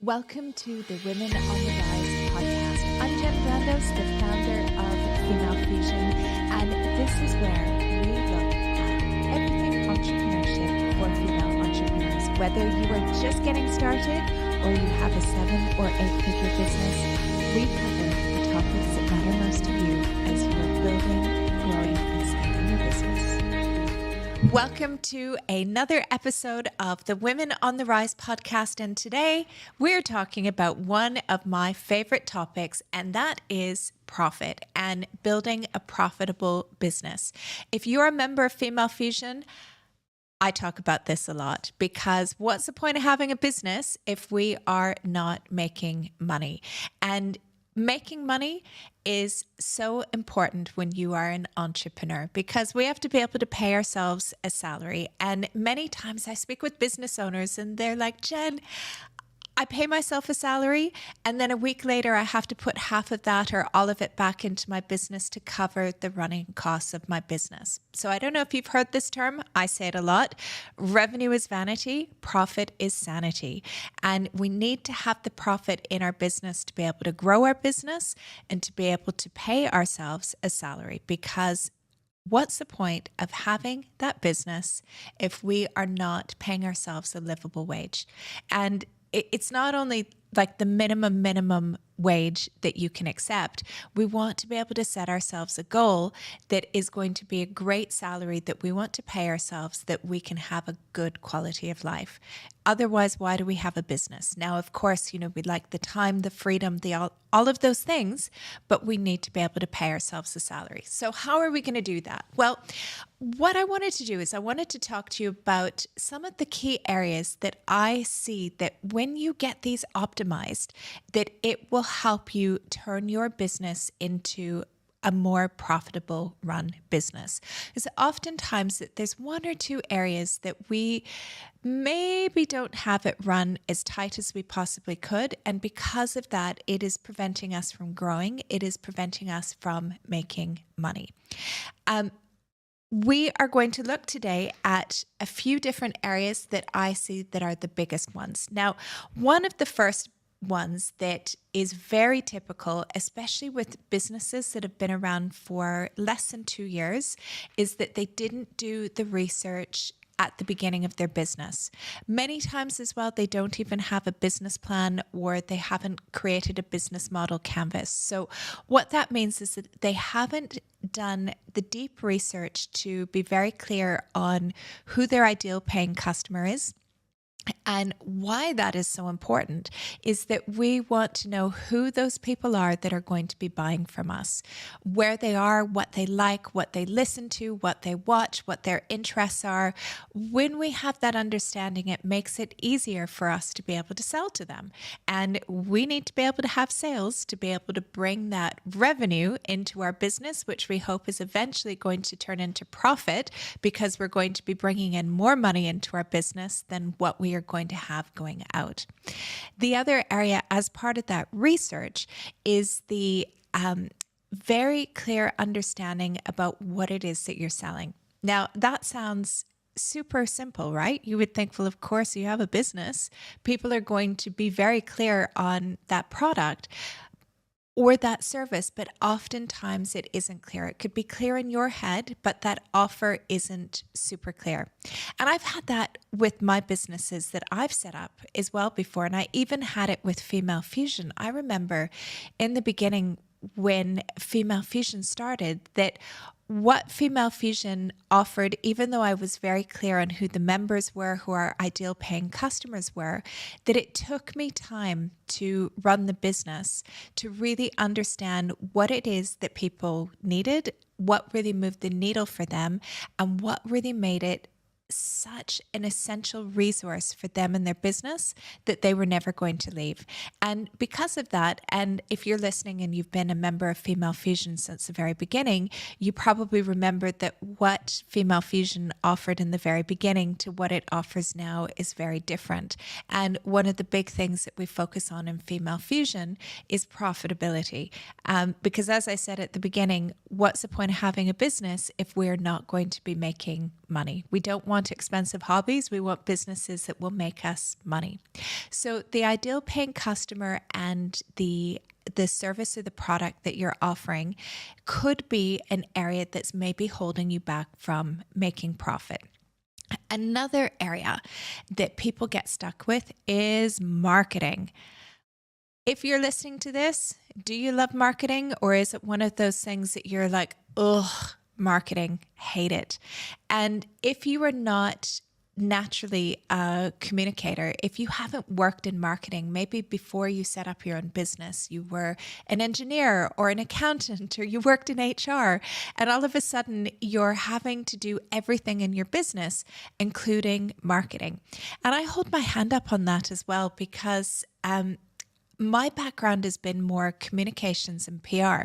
Welcome to the Women on the Rise podcast. I'm Jen Brandos, the founder of Female Fusion, and this is where we look at everything entrepreneurship for female entrepreneurs. Whether you are just getting started or you have a 7 or 8 figure business, we cover the topics that matter most to you as you are building, growing, and scaling your business. Welcome to another episode of the Women on the Rise podcast. And today we're talking about one of my favorite topics, and that is profit and building a profitable business. If you're a member of Female Fusion, I talk about this a lot because what's the point of having a business if we are not making money? And making money is so important when you are an entrepreneur because we have to be able to pay ourselves a salary. And many times I speak with business owners and they're like, Jen, I pay myself a salary and then a week later I have to put half of that or all of it back into my business to cover the running costs of my business. So I don't know if you've heard this term. I say it a lot. Revenue is vanity, profit is sanity. And we need to have the profit in our business to be able to grow our business and to be able to pay ourselves a salary, because what's the point of having that business if we are not paying ourselves a livable wage? And it's not only like the minimum wage that you can accept. We want to be able to set ourselves a goal that is going to be a great salary that we want to pay ourselves, that we can have a good quality of life. Otherwise, why do we have a business? Now, of course, we like the time, the freedom, all of those things, but we need to be able to pay ourselves a salary. So how are we going to do that? Well, what I wanted to do is I wanted to talk to you about some of the key areas that I see that when you get these optimized, that it will help you turn your business into a more profitable run business. Because oftentimes there's one or two areas that we maybe don't have it run as tight as we possibly could. And because of that, it is preventing us from growing. It is preventing us from making money. We are going to look today at a few different areas that I see that are the biggest ones. Now, one of the first ones that is very typical, especially with businesses that have been around for less than 2 years, is that they didn't do the research at the beginning of their business. Many times as well, they don't even have a business plan or they haven't created a business model canvas. So what that means is that they haven't done the deep research to be very clear on who their ideal paying customer is. And why that is so important is that we want to know who those people are that are going to be buying from us, where they are, what they like, what they listen to, what they watch, what their interests are. When we have that understanding, it makes it easier for us to be able to sell to them. And we need to be able to have sales to be able to bring that revenue into our business, which we hope is eventually going to turn into profit because we're going to be bringing in more money into our business than what we are going to have going out. The other area as part of that research is the very clear understanding about what it is that you're selling. Now, that sounds super simple, right? You would think, well, of course, you have a business. People are going to be very clear on that product or that service, but oftentimes it isn't clear. It could be clear in your head, but that offer isn't super clear. And I've had that with my businesses that I've set up as well before, and I even had it with Female Fusion. I remember in the beginning when Female Fusion started that what Female Fusion offered, even though I was very clear on who the members were, who our ideal paying customers were, that it took me time to run the business to really understand what it is that people needed, what really moved the needle for them, and what really made it such an essential resource for them and their business that they were never going to leave. And because of that, and if you're listening and you've been a member of Female Fusion since the very beginning, you probably remember that what Female Fusion offered in the very beginning to what it offers now is very different. And one of the big things that we focus on in Female Fusion is profitability. Because as I said at the beginning, what's the point of having a business if we're not going to be making money? We don't want want expensive hobbies. We want businesses that will make us money. So the ideal paying customer and the service or the product that you're offering could be an area that's maybe holding you back from making profit. Another area that people get stuck with is marketing. If you're listening to this, do you love marketing, or is it one of those things that you're like, ugh, marketing, hate it? And if you are not naturally a communicator, if you haven't worked in marketing, maybe before you set up your own business, you were an engineer or an accountant, or you worked in HR, and all of a sudden you're having to do everything in your business, including marketing. And I hold my hand up on that as well, because my background has been more communications and PR,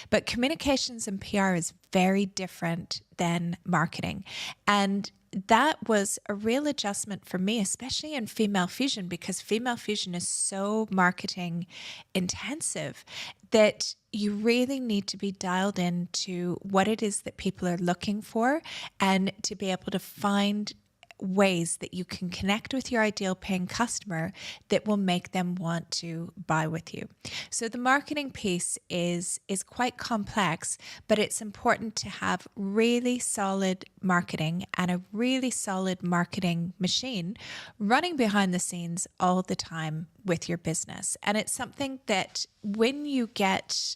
but communications and PR is very different than marketing. And that was a real adjustment for me, especially in female fusion, because female fusion is so marketing intensive that you really need to be dialed into what it is that people are looking for, and to be able to find ways that you can connect with your ideal paying customer that will make them want to buy with you. So the marketing piece is quite complex, but it's important to have really solid marketing and a really solid marketing machine running behind the scenes all the time with your business. And it's something that when you get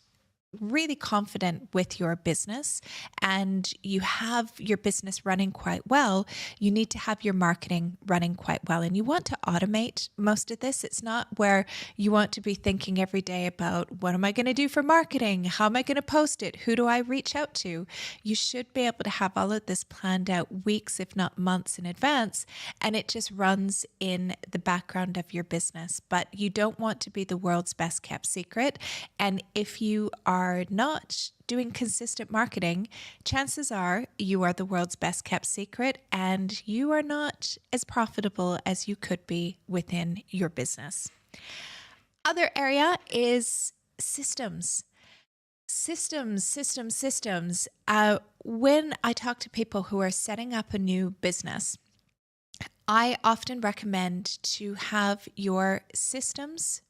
really confident with your business and you have your business running quite well, you need to have your marketing running quite well. And you want to automate most of this. It's not where you want to be thinking every day about, what am I going to do for marketing? How am I going to post it? Who do I reach out to? You should be able to have all of this planned out weeks, if not months in advance, and it just runs in the background of your business. But you don't want to be the world's best kept secret. And if you are not doing consistent marketing, chances are you are the world's best kept secret, and you are not as profitable as you could be within your business. Other area is systems. Systems. When I talk to people who are setting up a new business, I often recommend to have your systems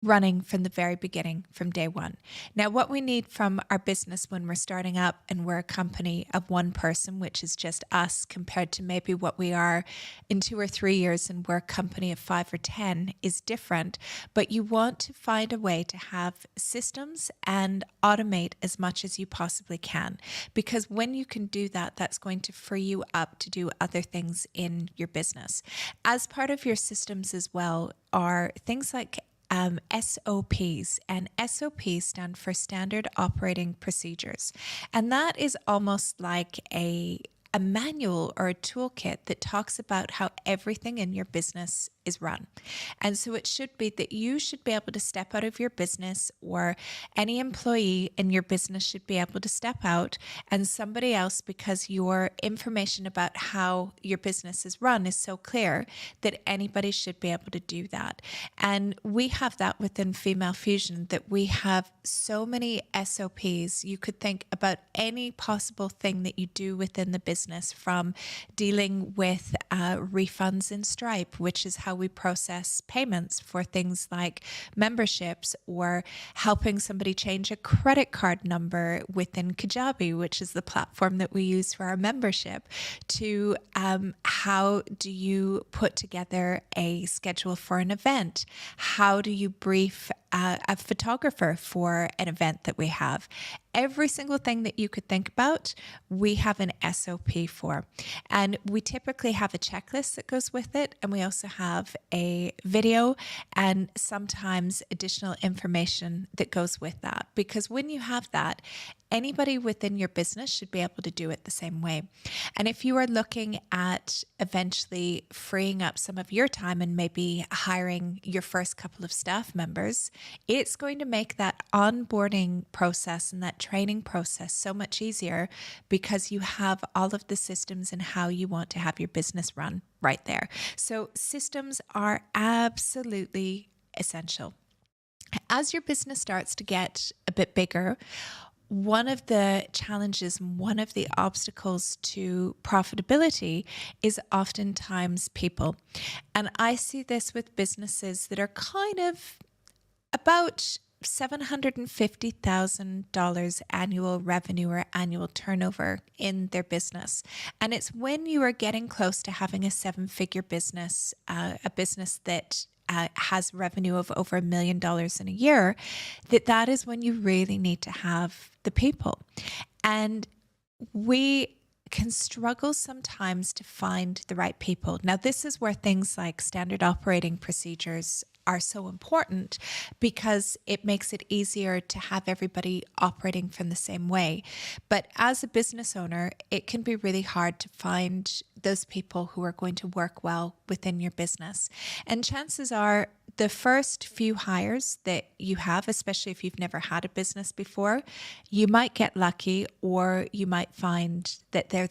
running from the very beginning, from day one. Now, what we need from our business when we're starting up and we're a company of one person, which is just us, compared to maybe what we are in 2 or 3 years and we're a company of 5 or 10, is different. But you want to find a way to have systems and automate as much as you possibly can, because when you can do that, that's going to free you up to do other things in your business. As part of your systems as well are things like SOPs, and SOPs stand for Standard Operating Procedures. And that is almost like a manual or a toolkit that talks about how everything in your business is run. And so it should be that you should be able to step out of your business, or any employee in your business should be able to step out, and somebody else, because your information about how your business is run is so clear, that anybody should be able to do that. And we have that within Female Fusion, that we have so many SOPs. You could think about any possible thing that you do within the business, from dealing with refunds in Stripe, which is how we process payments for things like memberships, or helping somebody change a credit card number within Kajabi, which is the platform that we use for our membership, to how do you put together a schedule for an event? How do you brief a photographer for an event that we have? Every single thing that you could think about, we have an SOP for. And we typically have a checklist that goes with it. And we also have a video and sometimes additional information that goes with that. Because when you have that, anybody within your business should be able to do it the same way. And if you are looking at eventually freeing up some of your time and maybe hiring your first couple of staff members, it's going to make that onboarding process and that training process so much easier, because you have all of the systems and how you want to have your business run right there. So systems are absolutely essential. As your business starts to get a bit bigger, one of the challenges, one of the obstacles to profitability is oftentimes people. And I see this with businesses that are kind of about $750,000 annual revenue or annual turnover in their business. And it's when you are getting close to having a 7-figure business, a business that has revenue of over $1 million in a year, that is when you really need to have the people. And we can struggle sometimes to find the right people. Now, this is where things like standard operating procedures are so important, because it makes it easier to have everybody operating from the same way. But as a business owner, it can be really hard to find those people who are going to work well within your business. And chances are the first few hires that you have, especially if you've never had a business before, you might get lucky, or you might find that they're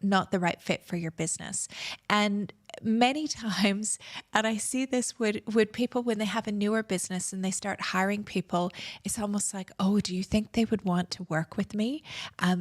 not the right fit for your business. And many times, and I see this with people when they have a newer business and they start hiring people, it's almost like, oh, do you think they would want to work with me?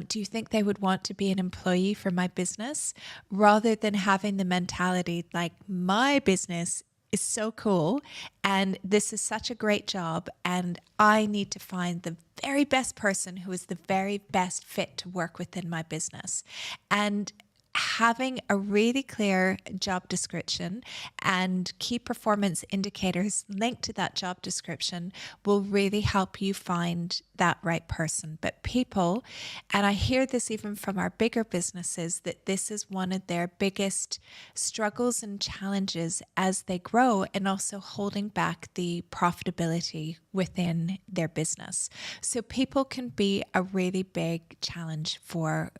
Do you think they would want to be an employee for my business? Rather than having the mentality like, my business is so cool and this is such a great job, and I need to find the very best person who is the very best fit to work within my business. And having a really clear job description and key performance indicators linked to that job description will really help you find that right person. But people, and I hear this even from our bigger businesses, that this is one of their biggest struggles and challenges as they grow, and also holding back the profitability within their business. So people can be a really big challenge for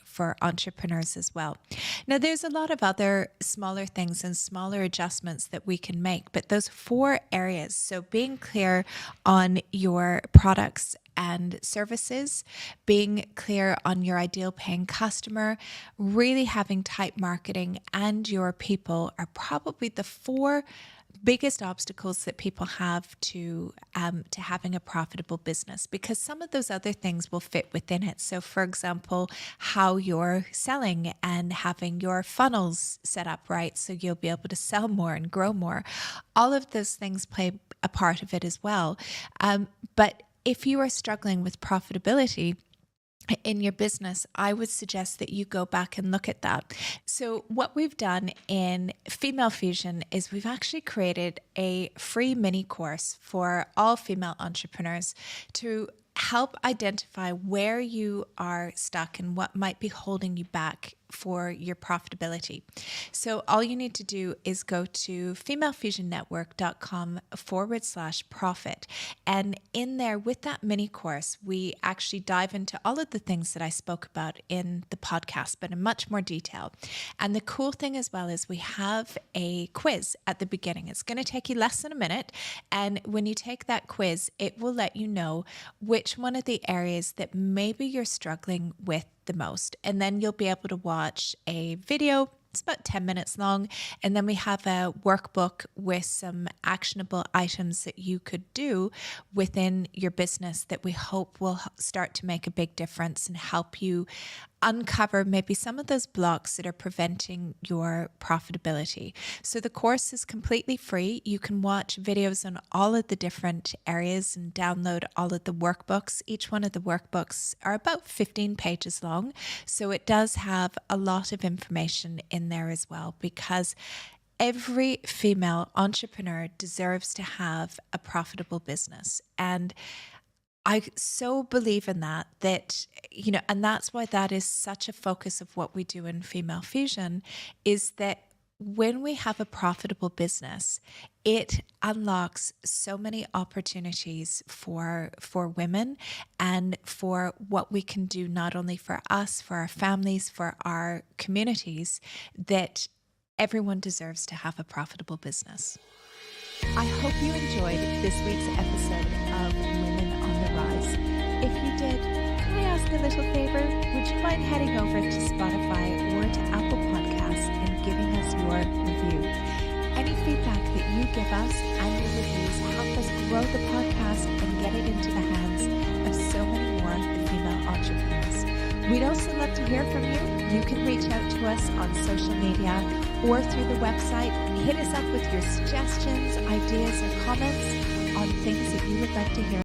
entrepreneurs as well. Now, there's a lot of other smaller things and smaller adjustments that we can make, but those 4 areas, so being clear on your products and services, being clear on your ideal paying customer, really having tight marketing, and your people are probably the 4 biggest obstacles that people have to having a profitable business, because some of those other things will fit within it. So for example, how you're selling and having your funnels set up right so you'll be able to sell more and grow more. All of those things play a part of it as well. But if you are struggling with profitability in your business, I would suggest that you go back and look at that. So what we've done in Female Fusion is we've actually created a free mini course for all female entrepreneurs to help identify where you are stuck and what might be holding you back for your profitability. So all you need to do is go to femalefusionnetwork.com/profit. And in there with that mini course, we actually dive into all of the things that I spoke about in the podcast, but in much more detail. And the cool thing as well is we have a quiz at the beginning. It's going to take you less than a minute. And when you take that quiz, it will let you know which one of the areas that maybe you're struggling with the most. And then you'll be able to watch a video. It's about 10 minutes long. And then we have a workbook with some actionable items that you could do within your business that we hope will start to make a big difference and help you uncover maybe some of those blocks that are preventing your profitability. So the course is completely free. You can watch videos on all of the different areas and download all of the workbooks. Each one of the workbooks are about 15 pages long. So it does have a lot of information in there as well, because every female entrepreneur deserves to have a profitable business. And I so believe in that, and that's why that is such a focus of what we do in Female Fusion, is that when we have a profitable business, it unlocks so many opportunities for women and for what we can do, not only for us, for our families, for our communities, that everyone deserves to have a profitable business. I hope you enjoyed this week's episode of Women on the Rise. If you did, can I ask a little favor? Would you mind heading over to Spotify or to Apple Podcasts and giving us your review? Any feedback that you give us and your reviews help us grow the podcast and get it into the hands of so many more female entrepreneurs. We'd also love to hear from you. You can reach out to us on social media or through the website. Hit us up with your suggestions, ideas, or comments on things that you would like to hear